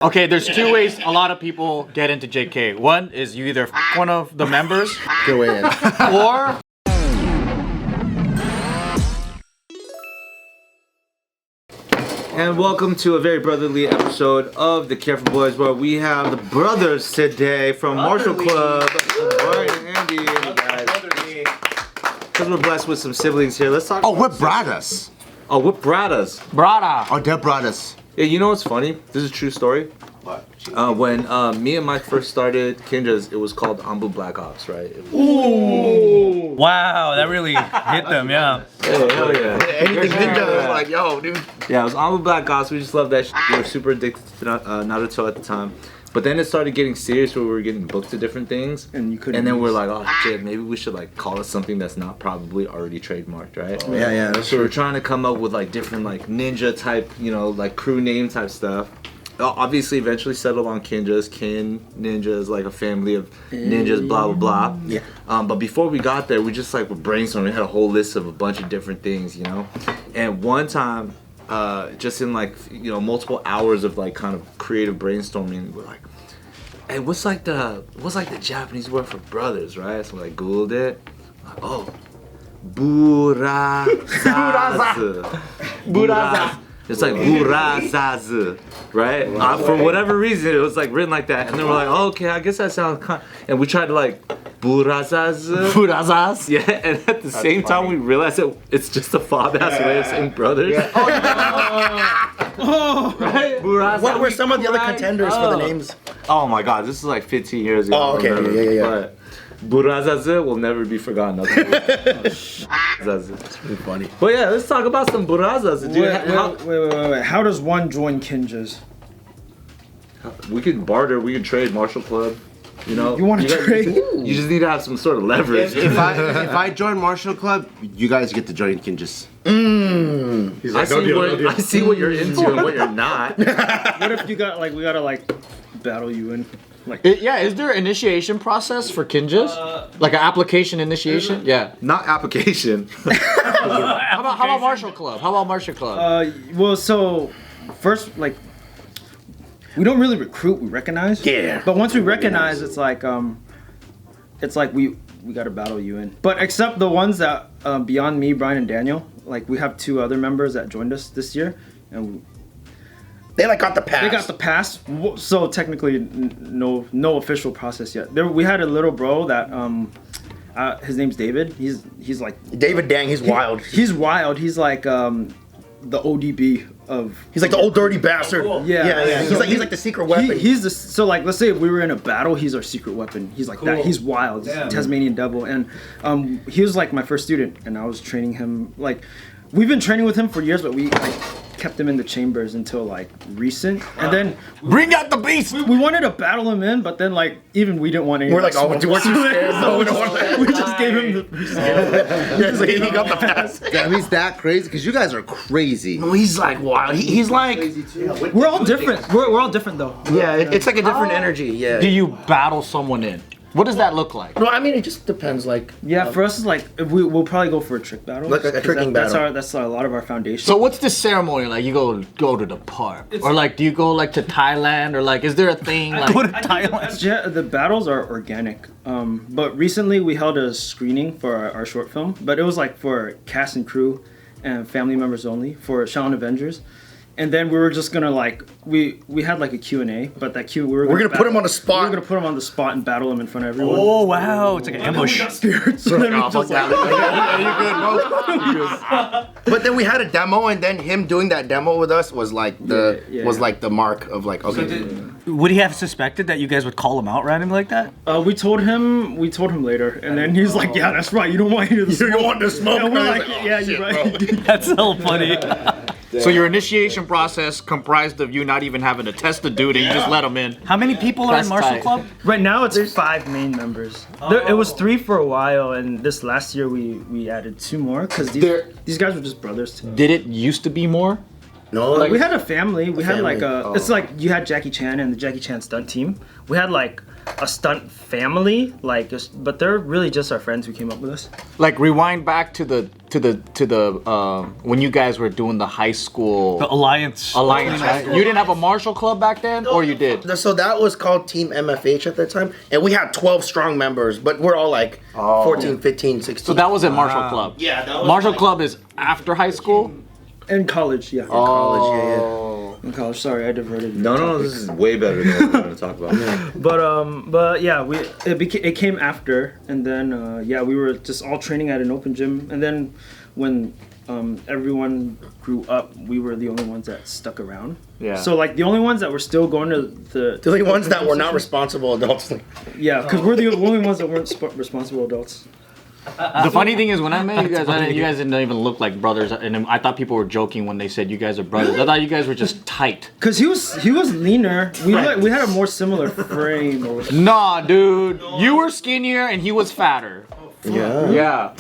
Okay, there's two ways a lot of people get into JK. One is you either f one of the members, Good way in. or And welcome to a very brotherly episode of the Careful Boys, where we have the brothers today from Marshall Club, Bart and Andy. Because we're blessed with some siblings here, let's talk. Oh, we're brothers. Oh, we're brothers. Brada. Oh, they're brothers. Yeah, you know what's funny? This is a true story. What? When me and Mike first started K-NJA, it was called Ambu Black Ops, right? Ooh. Wow, that really hit them, yeah. Hey, hell yeah. Anything ninja was like, yo, dude. Yeah, it was Ambu Black Ops. We just loved that shit. We were super addicted to Naruto at the time. But then it started getting serious where we were getting booked to different things. And you couldn't. And then we're like, oh shit, maybe we should like call it something that's not probably already trademarked, right? Oh, yeah, that's So we're trying to come up with like different like ninja type, you know, like crew name type stuff. Obviously, eventually settled on K-NJA's. Kin Ninjas, like a family of ninjas, blah blah blah. Yeah. But before we got there, we just like were brainstorming. We had a whole list of a bunch of different things, you know. And one time, just in like multiple hours of like kind of creative brainstorming, we're like, hey, what's like the Japanese word for brothers, right? So we like Googled it. Like, oh, burazazu. Buraza. It's like burazazu, right? For whatever reason, it was like written like that, and then we're like, oh, okay, I guess that sounds kind. And we tried to like burazazu. Burazas. Yeah, and at the same time, we realized that it's just a fob-ass way of saying brothers. Yeah. Right? What were some of the other contenders for the names? Oh my god, this is like 15 years ago. Oh, okay, yeah. But burazazu will never be forgotten. It's Pretty funny. But yeah, let's talk about some burazazu, dude. Wait. How does one join K-NJA's? We could barter, we could trade Marshall Club. You know, You want to trade? You just need to have some sort of leverage. If I join Marshall Club, you guys get to join K-NJA's. He's like, I see what you're into and what you're not. What if you got like we gotta like battle you in? Like Is there an initiation process for K-NJA's? Like an application initiation? Yeah. Not application. How about Marshall Club? How about Marshall Club? well, so first like we don't really recruit, we recognize. Yeah. But once we recognize, it's like we gotta battle you in. But except the ones that beyond me, Brian and Daniel, like we have two other members that joined us this year, and They like got the pass. they got the pass. So technically, no official process yet. We had a little bro that his name's David. He's like David Dang, he's wild. He's wild. He's like the ODB of. He's like the old dirty bastard. Yeah. He's like the secret weapon. He's the so like let's say if we were in a battle, he's our secret weapon. He's like that. He's wild. He's a Tasmanian devil, and he was like my first student, and I was training him. Like we've been training with him for years, but we like kept him in the chambers until like recent, and then Bring out the beast! we wanted to battle him in, but then like even we didn't want any. We're like, oh, we're too scared. No, we don't want that. We just gave him the. Yeah, so he got the pass. Damn, he's that crazy because you guys are crazy. No, he's like wild. He's like, We're all different. We're all different though. yeah, it's like a different energy. Yeah. Do you battle someone in? What does that look like? No, I mean it just depends. Like, Yeah, for us it's like we'll probably go for a trick battle. Like a tricking battle. That's a lot of our foundation. So what's the ceremony like? You go to the park, or like do you go like to Thailand, or like is there a thing like? Go to Thailand. Yeah, the battles are organic. But recently we held a screening for our short film, but it was like for cast and crew and family members only for Shaolin Avengers. And then we were just gonna like we had like a Q&A, but that we're gonna put him on the spot. We were gonna put him on the spot and battle him in front of everyone. Oh wow, it's like an ambush. Spirits. So then we just like, But then we had a demo, and then him doing that demo with us was like the mark of like, okay. Would he have suspected that you guys would call him out randomly like that? we told him later, and then he's like, yeah, that's right. You don't want any of the smoke. You don't want the smoke. And we're And I like, was yeah, oh, you're shit, right. That's so funny. So your initiation process comprised of you not even having to test the dude, and you just let him in. How many people are in That's Marshall tight. Club? Right now it's 5 main members. It was 3 for a while, and this last year we added 2 more because these guys were just brothers. Did it used to be more? No, we had a family. We had like family. it's like you had Jackie Chan and the Jackie Chan stunt team. We had like a stunt family, like, but they're really just our friends who came up with us. Like rewind back to the when you guys were doing the high school The Alliance. right? You didn't have a martial club back then, or you did? So that was called Team MFH at that time, and we had 12 strong members, but we're all like 14, 15, 16. So that was at martial club. Yeah, that was Martial like- club is after high school. In college, yeah. college, yeah. In college, sorry, I diverted. No, this is way better than what we're gonna talk about. But yeah, it came after, and then we were just all training at an open gym, and then when everyone grew up, we were the only ones that stuck around. Yeah. So like the only ones that were still going to The only ones that were not responsible adults. yeah, because we're the only ones that weren't responsible adults. The funny thing is, when I met you guys didn't even look like brothers, and I thought people were joking when they said you guys are brothers. I thought you guys were just tight. Cause he was leaner. We had a more similar frame. Nah, dude, you were skinnier and he was fatter. Yeah.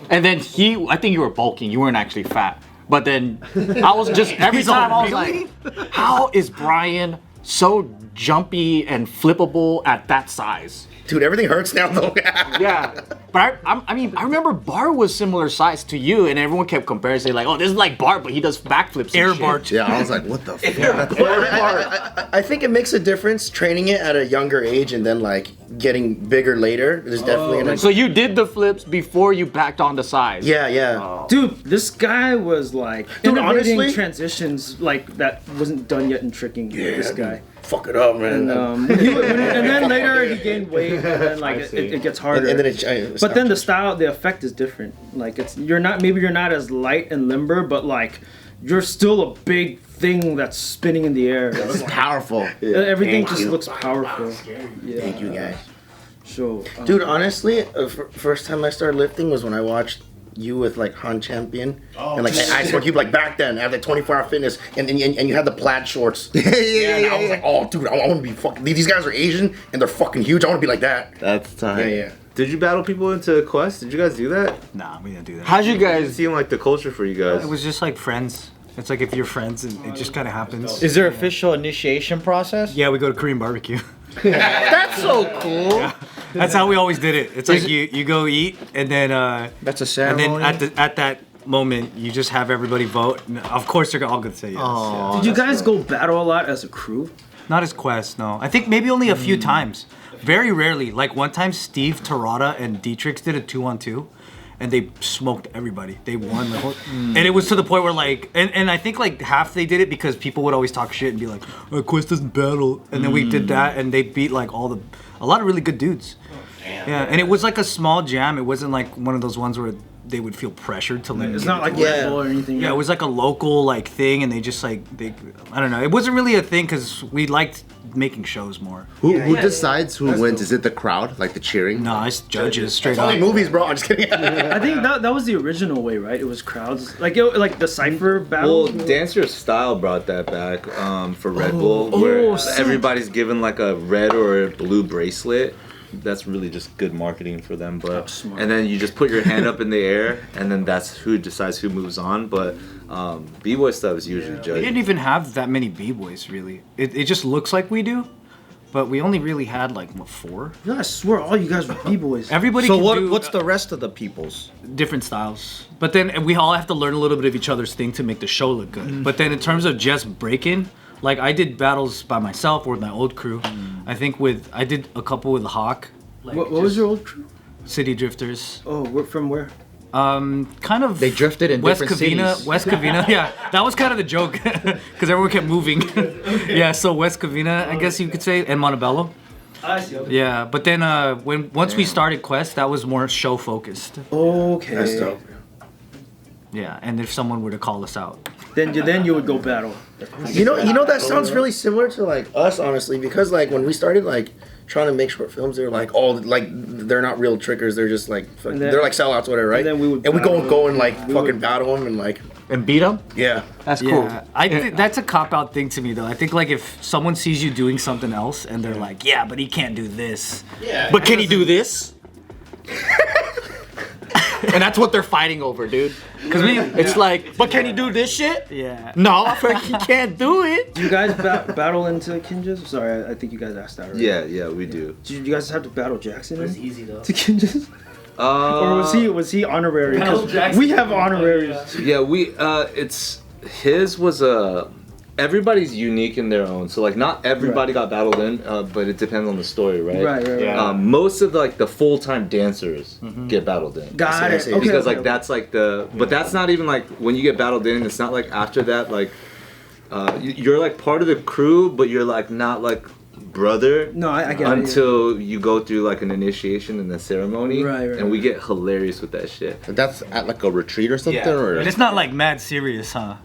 And then I think you were bulking. You weren't actually fat. But then I was just every time I was like, how is Brian so jumpy and flippable at that size? Dude, everything hurts now though. Yeah, but I mean, I remember Bart was similar size to you, and everyone kept comparing, saying like, "Oh, this is like Bart, but he does backflips." Air and shit. Bart. Yeah, I was like, what the fuck? I think it makes a difference training it at a younger age and then like getting bigger later. There's definitely So you did the flips before you backed on the size. yeah. Dude, this guy was like Dude, innovating honestly- transitions like that wasn't done yet in tricking. This guy. Fuck it up, man. And then later he gained weight, and then like it gets harder. and then it but then the effect is different. Like you're not as light and limber, but like you're still a big thing that's spinning in the air. It's powerful. Everything Thank just you. looks powerful. Yeah. Thank you guys. So, Dude, honestly, first time I started lifting was when I watched you with like Han Champion and like I swear you like back then I had like 24-hour fitness and you had the plaid shorts. And I was like, oh dude, I want to be fucking. These guys are Asian and they're fucking huge. I want to be like that. That's time. Yeah. Did you battle people into Quest? Did you guys do that? Nah, we didn't do that. How'd you It guys? seemed like the culture for you guys. It was just like friends. It's like if you're friends and it just kind of happens. Is there official initiation process? Yeah, we go to Korean barbecue. That's so cool. That's how we always did it. It's like you go eat and then That's a and ceremony. then at that moment you just have everybody vote. And of course they're all gonna say yes. did you guys go battle a lot as a crew? Not as Quest, no. I think maybe only a few times. Very rarely. Like one time Steve, Tarada, and Dietrich did a 2-on-2. And they smoked everybody. They won the whole, and it was to the point where like, and I think like half they did it because people would always talk shit and be like, oh, Quest doesn't battle, and then we did that, and they beat like a lot of really good dudes. Yeah, and it was like a small jam. It wasn't like one of those ones where they would feel pressured to like. It's not like Red Bull or anything. Yeah, it was like a local like thing, and they just like I don't know. It wasn't really a thing because we liked making shows more. Who decides who wins? Is it the crowd, like the cheering? No, it's judges straight It's up. only movies, bro. I'm just kidding. I think that was the original way, right? It was crowds, like the Cypher battle. Well, Dance Your Style brought that back for Red Bull, where sick. everybody's given like a red or a blue bracelet. That's really just good marketing for them. But smart. and then you just put your hand up in the air, and then that's who decides who moves on. But b-boy stuff is usually We judged. didn't even have that many b-boys really. It just looks like we do, but we only really had like what 4. Yeah, I swear, all you guys were b-boys. Everybody so can do what's the rest of the people's? different styles, but then we all have to learn a little bit of each other's thing to make the show look good. But then in terms of just breaking, like I did battles by myself or with my old crew. I think I did a couple with Hawk. Like What was your old crew? City Drifters? Oh, from where? Kind of. They drifted in West different Covina. cities. West Covina. Yeah, that was kind of the joke because everyone kept moving. Yeah, so West Covina, I guess you could say, and Montebello. I see. Okay. Yeah, but then once we started Quest, that was more show focused. Okay. That's dope. Yeah, and if someone were to call us out, Then you would go battle. You know that sounds really similar to like us, honestly, because like when we started like trying to make short films, they were like, oh, like they're not real trickers, they're just like fucking, then- they're like sellouts, whatever, right? and then we would go battle and like We fucking would- battle them and like And beat him? yeah. That's cool. yeah, I think that's a cop out thing to me though. I think like if someone sees you doing something else and they're like, yeah, but he can't do this. But can he do this? And that's what they're fighting over, dude. Because it's like, but can he do this shit? Yeah. No, I feel like he can't do it. Do you guys battle into Kinjas? Sorry, I think you guys asked that already. Yeah, we do. Did you guys have to battle Jackson? It's easy though. To Kinjas? Or was he honorary? Because we have honoraries. Yeah, his was everybody's unique in their own. So like not everybody got battled in, but it depends on the story, right? Right. Most of the full-time dancers get battled in. Got it. Okay, Because that's like but that's not even like when you get battled in. It's not like after that like you're like part of the crew, but you're like not like brother. No, I get it. Until you go through like an initiation and a ceremony. Right. And we get hilarious with that shit. That's at like a retreat or something, or And it's not like mad serious, huh?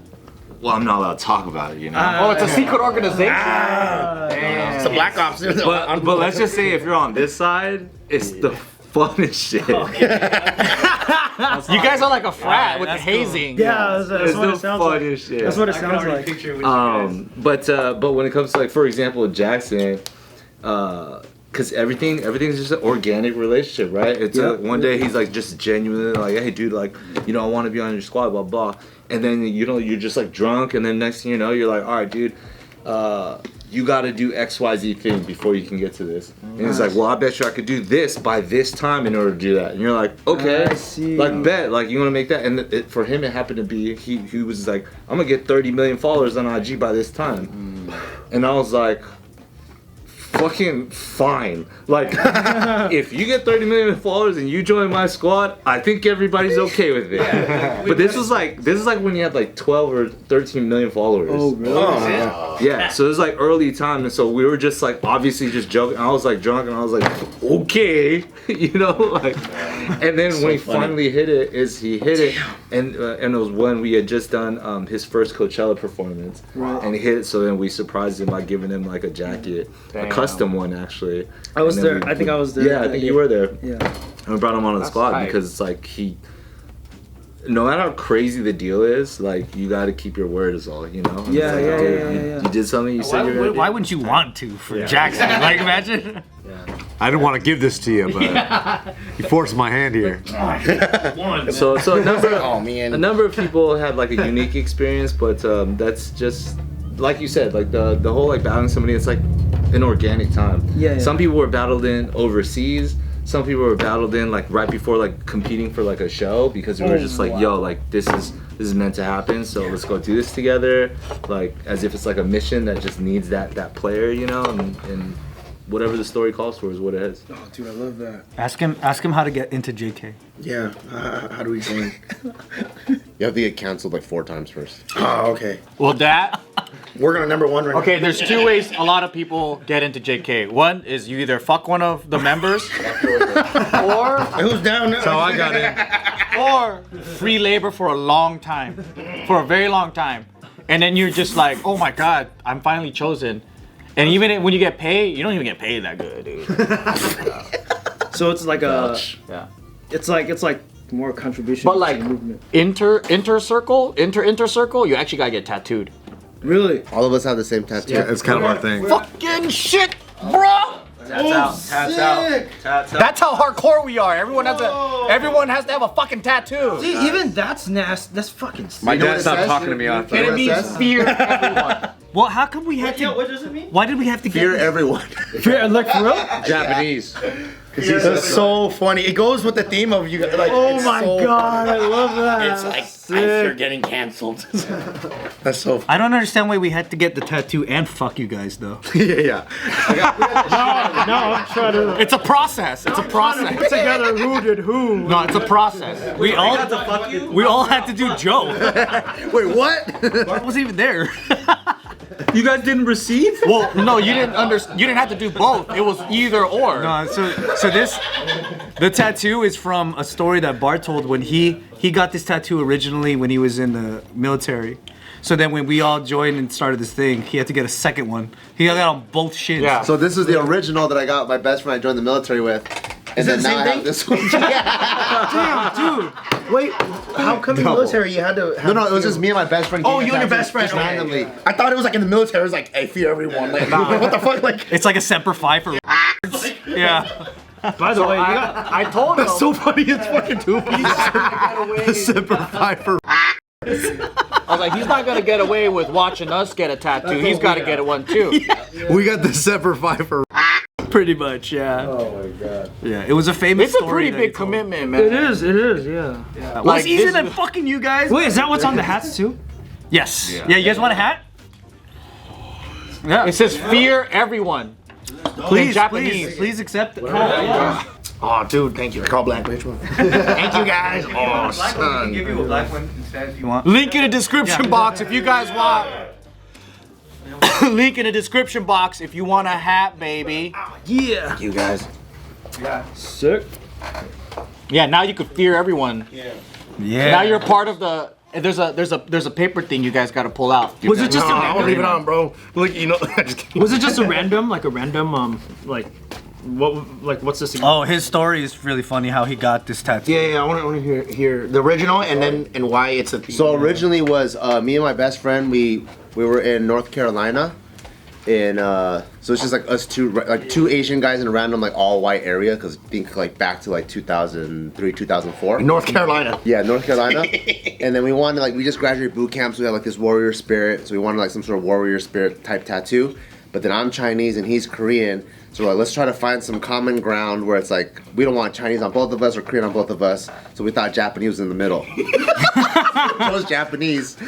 Well, I'm not allowed to talk about it, you know. Oh, it's a secret organization. It's the Black Ops. But let's just say if you're on this side, it's the funnest shit. You guys are like a frat with the that's hazing. Yeah, that's It's what the it sounds like. funniest shit. That's what it sounds like. But when it comes to like, for example, with Jackson, because everything's just an organic relationship, right? It's one day he's like just genuinely like, hey dude, like, you know, I want to be on your squad, blah blah. And then you're just like drunk, and then next thing you know, you're like, all right, dude, you got to do XYZ thing before you can get to this. And he's like, well, I bet you I could do this by this time in order to do that. And you're like, okay, I see. like bet, like you want to make that. And for him, it happened to be he was like, I'm gonna get 30 million followers on IG by this time. And I was like, fucking fine. Like, if you get 30 million followers and you join my squad, I think everybody's okay with it. But this is like when you had like 12 or 13 million followers. Oh, really? Yeah, so it was like early time, and so we were just like obviously just joking. I was like drunk, and I was like, okay, you know, like. And then when he finally hit it, and it was when we had just done his first Coachella performance, and he hit it. So then we surprised him by giving him like a jacket, a custom one actually. I was there. I think I was there. Yeah, I think you were there. Yeah. And we brought him on the squad tight. because it's like no matter how crazy the deal is, like you got to keep your word is all, you know. And Yeah, it's like, yeah, dude, you did something. You said you're gonna do. Why wouldn't you want to for Jackson? Like, imagine. I didn't want to give this to you, but you forced my hand here. So a Oh man. number of people had like a unique experience, but that's just like you said, like the whole like battling somebody. It's like an organic time. Yeah. Some people were battled in overseas. Some people were battled in like right before like competing for like a show because we were just like, yo, like this is meant to happen. So let's go do this together, like as if it's like a mission that just needs that player, you know, and whatever the story calls for is what it is. Oh, dude, I love that. Ask him how to get into JK. Yeah. How do we join? you have to get canceled like 4 times first. Oh, okay. Well, that. We're gonna number 1 right Okay, there's 2 ways a lot of people get into JK. One is you either fuck one of the members, or now. Who's down now? So I got in. or free labor for a long time, for a very long time, and then you're just like, oh my god, I'm finally chosen. And even when you get paid, you don't even get paid that good, dude. So it's like Yeah. it's like more contribution But to like the movement. inter circle, you actually gotta get tattooed. Really? All of us have the same tattoo. Yeah, it's kind of our thing. Fucking shit, bro. Tats out. That's how hardcore we are. Everyone has to have a fucking tattoo. See, even that's nasty. That's fucking sick. My You know dad what it stopped says? talking to me on And it means says? fear everyone. Well, how come we had to? what does it mean? Why did we have to Fear get? everyone. Fear, like for real? Japanese. That's so funny. It goes with the theme of you. Like, Oh it's my so, god, I love that. It's like I fear getting canceled. That's so. I don't understand why we had to get the tattoo and fuck you guys though. yeah. No, I'm trying to It's a process. It's a process. put together who did who. No, it's a process. We all had to do Joe. Wait, what? Bart wasn't even there. You guys didn't receive? Well, no, you didn't have to do both. It was either or. So the tattoo is from a story that Bart told when he got this tattoo originally when he was in the military. So then when we all joined and started this thing, he had to get a second one. He got that on both shins. Yeah. So this is the original that I got my best friend I joined the military with. And then it the now same I have thing? this one. Damn, dude. Wait, how come in the military you had to? Have No, it was just me and my best friend. Oh, getting you and your tattoos best friend. just Okay. randomly. I thought it was like in the military. It was like, hey, fear everyone. Like, what the fuck? Like, It's like a Semper Fi for. Yeah. By the way, you got I told him. So funny, it's fucking Tupac. Semper Fi for. I was like, he's not gonna get away with watching us get a tattoo. He's got to get one too. We got the Semper Fi for. Pretty much, yeah. Oh my god. Yeah, it was a famous It's a story. pretty big commitment, man. it is, yeah. Well, Like, it's easier this than is- fucking you guys. Wait, is that what's on the hats too? Yes. Yeah, you guys want a hat? Yeah. It says fear everyone. Please, Japanese. please accept it. Yeah. Oh, dude, thank you. I call black bitch one. Thank you guys. Oh, son. Give you a black one instead if you want. Link in the description box if you guys want. Link in the description box if you want a hat, baby. Yeah. Thank you guys. Sick. Yeah, now you could fear everyone. Yeah. Now you're part of the. There's a paper thing you guys got to pull out. Was it just No, a I won't leave it on, bro. Look, you know. Just kidding. Was it just a random, like what's this? Oh, his story is really funny how he got this tattoo. Yeah, I want to hear the original and why it's a theme. So originally was me and my best friend. We were in North Carolina, and so it's just like us two, like two Asian guys in a random like all white area. Because think like back to like 2003, 2004. North Carolina. Yeah, North Carolina. And then we wanted we just graduated boot camp, so we had like this warrior spirit. So we wanted like some sort of warrior spirit type tattoo. But then I'm Chinese and he's Korean. So we're like, let's try to find some common ground where it's like, we don't want Chinese on both of us or Korean on both of us. So we thought Japanese was in the middle. Chose Japanese.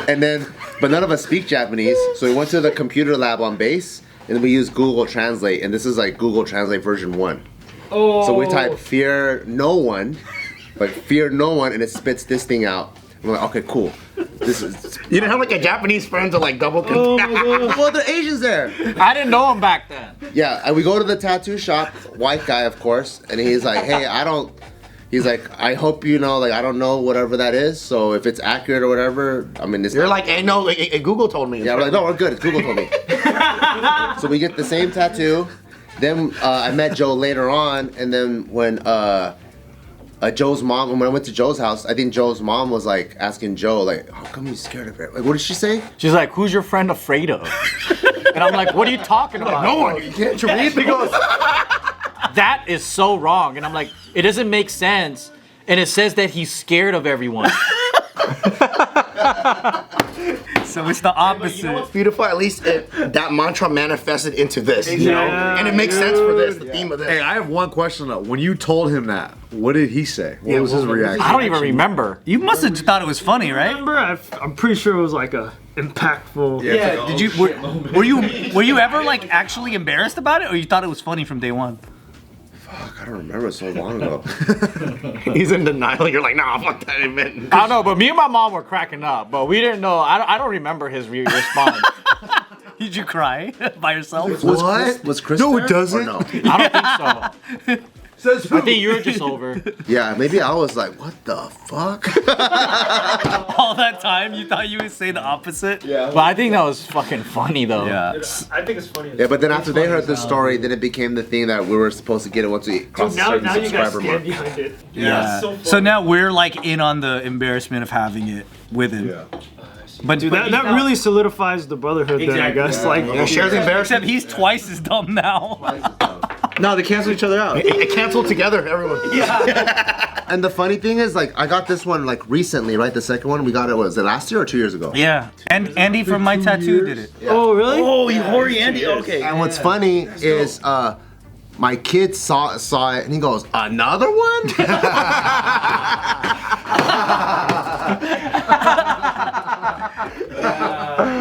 And then, but none of us speak Japanese. So we went to the computer lab on base and then we used Google Translate. And this is like Google Translate version 1. Oh. So we type fear no one, like fear no one, and it spits this thing out. I'm like, okay, cool. This is. You didn't have like a Japanese friend to like double. Oh my god. Well, the Asians there. I didn't know him back then. Yeah, and we go to the tattoo shop, white guy, of course, and he's like, hey, he's like, I hope you know, like, I don't know whatever that is, so if it's accurate or whatever, I mean, it's. You're like, hey, no, Google told me. Yeah, we're like, no, we're good. It's Google told me. So we get the same tattoo. Then I met Joe later on, and then when Joe's mom, when I went to Joe's house, I think Joe's mom was like asking Joe, like, how come he's scared of it? Like, what did she say? She's like, who's your friend afraid of? And I'm like, what are you talking about? No one. You can't read. He goes, that is so wrong. And I'm like, it doesn't make sense. And it says that he's scared of everyone. So it's the opposite. You know what's beautiful? At least that mantra manifested into this. You know? Yeah, And it makes sense for this, the theme of this. Hey, I have one question though. When you told him that, what did he say? What was his reaction? I don't even remember. You must have thought it was funny, right? Remember, I'm pretty sure it was like a impactful. Yeah. Did you were you ever like actually embarrassed about it, or you thought it was funny from day one? Fuck, I don't remember. It's so long ago. He's in denial. You're like, nah, fuck that. It meant. I don't know, but me and my mom were cracking up, but we didn't know. I don't remember his response. Did you cry by yourself? Was Chris No, there? it doesn't. Or no? I don't think so. I think you were just over. Yeah, maybe I was like, what the fuck? All that time you thought you would say the opposite? But I think that was fucking funny though. Yeah. I think it's funny. Yeah, but then after they heard the story, then it became the thing that we were supposed to get it once we crossed the certain Now you guys subscriber stand mark. behind it. Yeah. So now we're like in on the embarrassment of having it with him. Yeah. But Dude, that really solidifies the brotherhood then, I guess. Like, Share the embarrassment. except he's twice as dumb now. No, they cancel each other out. It canceled together, everyone. And the funny thing is, like, I got this one like recently, right? The second one we got it was it last year or 2 years ago? Yeah. And Andy from My Tattoo did it. oh really? Oh, you hoary Andy. Okay. And what's funny is my kid saw it and he goes, another one?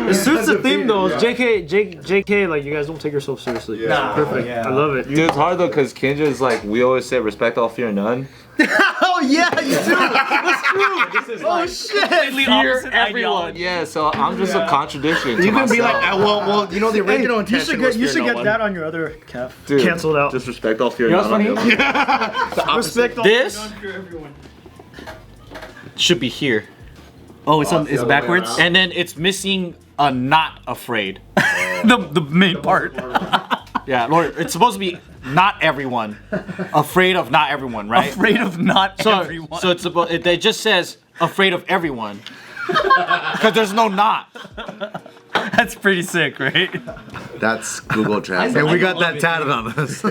It suits the theme though. It's JK, like you guys don't take yourself seriously. Nah, Perfect. yeah. I love it. Dude, it's hard though because K-NJA is like, we always say respect all, fear none. Oh yeah, you do. That's true. Oh shit. Completely Fear opposite everyone. ideology. Yeah, so I'm just a contradiction. You to can be like, myself. well, you know the original You intention should was get, you fear should no get one. that on your other calf. Dude, Canceled out. Just respect all, fear You know none. what's funny? Respect all This for everyone. should be here. Oh, it's backwards? And then it's missing a not afraid. the main part. Yeah, Lord, it's supposed to be not everyone. Afraid of not everyone, right? Afraid of not So, everyone. so it's supposed. It just says afraid of everyone. Because there's no not. That's pretty sick, right? That's Google Translate. And we got that tatted on us.